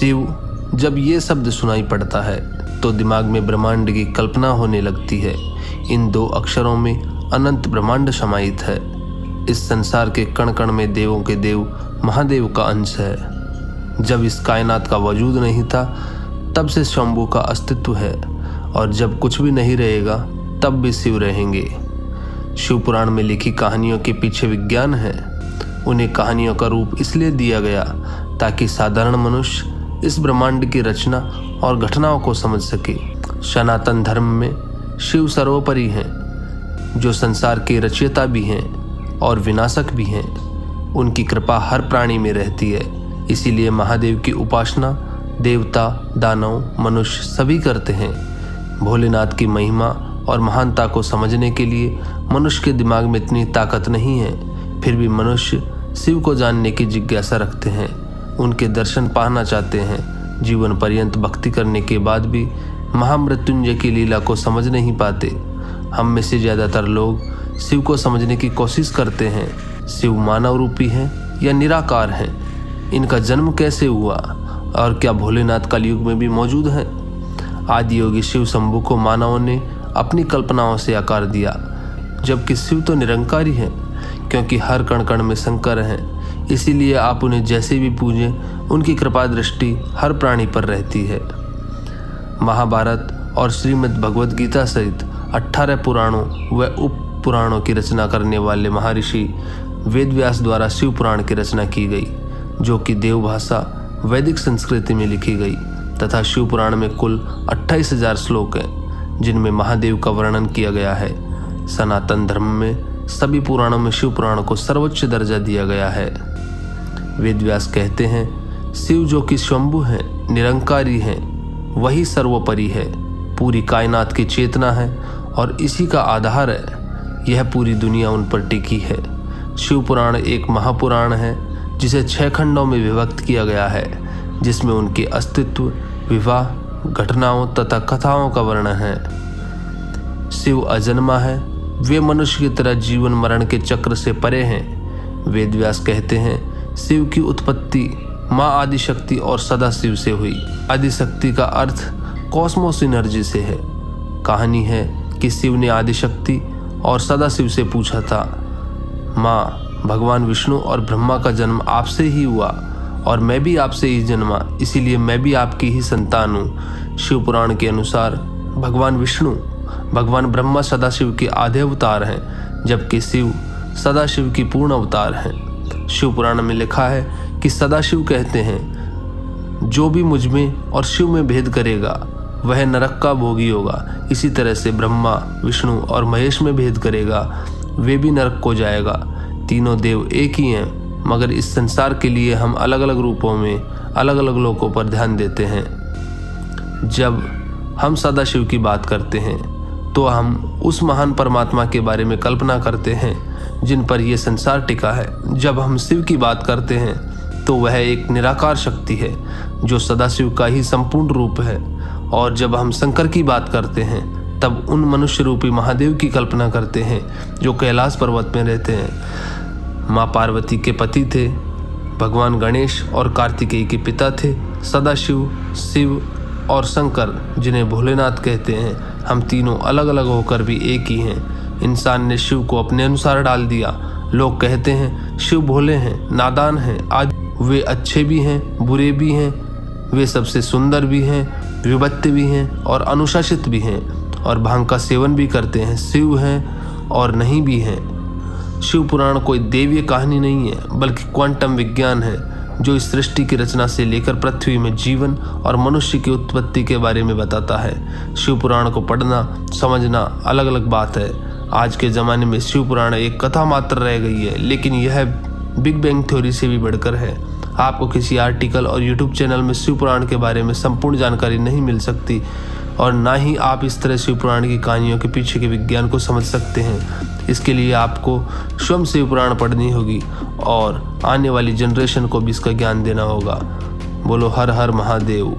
शिव जब ये शब्द सुनाई पड़ता है तो दिमाग में ब्रह्मांड की कल्पना होने लगती है। इन दो अक्षरों में अनंत ब्रह्मांड समाहित है। इस संसार के कण कण में देवों के देव महादेव का अंश है। जब इस कायनात का वजूद नहीं था तब से शंभू का अस्तित्व है, और जब कुछ भी नहीं रहेगा तब भी शिव रहेंगे। शिव पुराण में लिखी कहानियों के पीछे विज्ञान है। उन्हें कहानियों का रूप इसलिए दिया गया ताकि साधारण मनुष्य इस ब्रह्मांड की रचना और घटनाओं को समझ सके। सनातन धर्म में शिव सर्वोपरि हैं, जो संसार के रचयिता भी हैं और विनाशक भी हैं। उनकी कृपा हर प्राणी में रहती है, इसीलिए महादेव की उपासना देवता, दानव, मनुष्य सभी करते हैं। भोलेनाथ की महिमा और महानता को समझने के लिए मनुष्य के दिमाग में इतनी ताकत नहीं है, फिर भी मनुष्य शिव को जानने की जिज्ञासा रखते हैं, उनके दर्शन पाना चाहते हैं। जीवन पर्यंत भक्ति करने के बाद भी महामृत्युंजय की लीला को समझ नहीं पाते। हम में से ज़्यादातर लोग शिव को समझने की कोशिश करते हैं। शिव मानव रूपी हैं या निराकार हैं? इनका जन्म कैसे हुआ और क्या भोलेनाथ कलयुग में भी मौजूद हैं? आदि योगी शिव शंभू को मानवों ने अपनी कल्पनाओं से आकार दिया, जबकि शिव तो निरंकारी हैं, क्योंकि हर कण कण में शंकर हैं। इसीलिए आप उन्हें जैसे भी पूजें, उनकी कृपा दृष्टि हर प्राणी पर रहती है। महाभारत और श्रीमद् भगवद गीता सहित 18 पुराणों व उप पुराणों की रचना करने वाले महर्षि वेदव्यास द्वारा शिव पुराण की रचना की गई, जो कि देवभाषा वैदिक संस्कृति में लिखी गई, तथा शिव पुराण में कुल 28,000 श्लोक हैं, जिनमें महादेव का वर्णन किया गया है। सनातन धर्म में सभी पुराणों में शिव पुराण को सर्वोच्च दर्जा दिया गया है। वेदव्यास कहते हैं, शिव जो कि शंभु हैं, निरंकारी हैं, वही सर्वोपरि है, पूरी कायनात की चेतना है और इसी का आधार है। यह पूरी दुनिया उन पर टिकी है। शिव पुराण एक महापुराण है जिसे 6 खंडों में विभक्त किया गया है, जिसमें उनके अस्तित्व, विवाह, घटनाओं तथा कथाओं का वर्णन है। शिव अजन्मा है, वे मनुष्य की तरह जीवन मरण के चक्र से परे हैं। वेदव्यास कहते हैं, शिव की उत्पत्ति माँ आदिशक्ति और सदाशिव से हुई। आदिशक्ति का अर्थ कॉस्मोस एनर्जी से है। कहानी है कि शिव ने आदिशक्ति और सदाशिव से पूछा था, माँ, भगवान विष्णु और ब्रह्मा का जन्म आपसे ही हुआ और मैं भी आपसे ही जन्मा, इसीलिए मैं भी आपकी ही संतान हूँ। शिव पुराण के अनुसार भगवान विष्णु भगवान ब्रह्मा सदाशिव के आधे अवतार हैं, जबकि शिव सदाशिव की पूर्ण अवतार हैं। शिव पुराण में लिखा है कि सदाशिव कहते हैं, जो भी मुझ में और शिव में भेद करेगा वह नरक का भोगी होगा। इसी तरह से ब्रह्मा, विष्णु और महेश में भेद करेगा, वे भी नरक को जाएगा। तीनों देव एक ही हैं, मगर इस संसार के लिए हम अलग अलग रूपों में अलग अलग लोकों पर ध्यान देते हैं। जब हम सदाशिव की बात करते हैं तो हम उस महान परमात्मा के बारे में कल्पना करते हैं जिन पर यह संसार टिका है। जब हम शिव की बात करते हैं तो वह एक निराकार शक्ति है जो सदाशिव का ही संपूर्ण रूप है। और जब हम शंकर की बात करते हैं तब उन मनुष्य रूपी महादेव की कल्पना करते हैं जो कैलाश पर्वत में रहते हैं। माँ पार्वती के पति थे, भगवान गणेश और कार्तिकेय के पिता थे। सदाशिव, शिव और शंकर, जिन्हें भोलेनाथ कहते हैं, हम तीनों अलग अलग होकर भी एक ही हैं। इंसान ने शिव को अपने अनुसार डाल दिया। लोग कहते हैं शिव भोले हैं, नादान हैं, आदि। वे अच्छे भी हैं, बुरे भी हैं, वे सबसे सुंदर भी हैं, विभत्त भी हैं और अनुशासित भी हैं, और भांग का सेवन भी करते हैं। शिव हैं और नहीं भी हैं। शिव पुराण कोई दैवीय कहानी नहीं है, बल्कि क्वांटम विज्ञान है जो इस सृष्टि की रचना से लेकर पृथ्वी में जीवन और मनुष्य की उत्पत्ति के बारे में बताता है। शिव पुराण को पढ़ना, समझना अलग अलग बात है। आज के ज़माने में शिव पुराण एक कथा मात्र रह गई है, लेकिन यह बिग बैंग थ्योरी से भी बढ़कर है। आपको किसी आर्टिकल और यूट्यूब चैनल में शिव पुराण के बारे में संपूर्ण जानकारी नहीं मिल सकती, और ना ही आप इस तरह शिव पुराण की कहानियों के पीछे के विज्ञान को समझ सकते हैं। इसके लिए आपको स्वयं शिव पुराण पढ़नी होगी और आने वाली जनरेशन को भी इसका ज्ञान देना होगा। बोलो हर हर महादेव।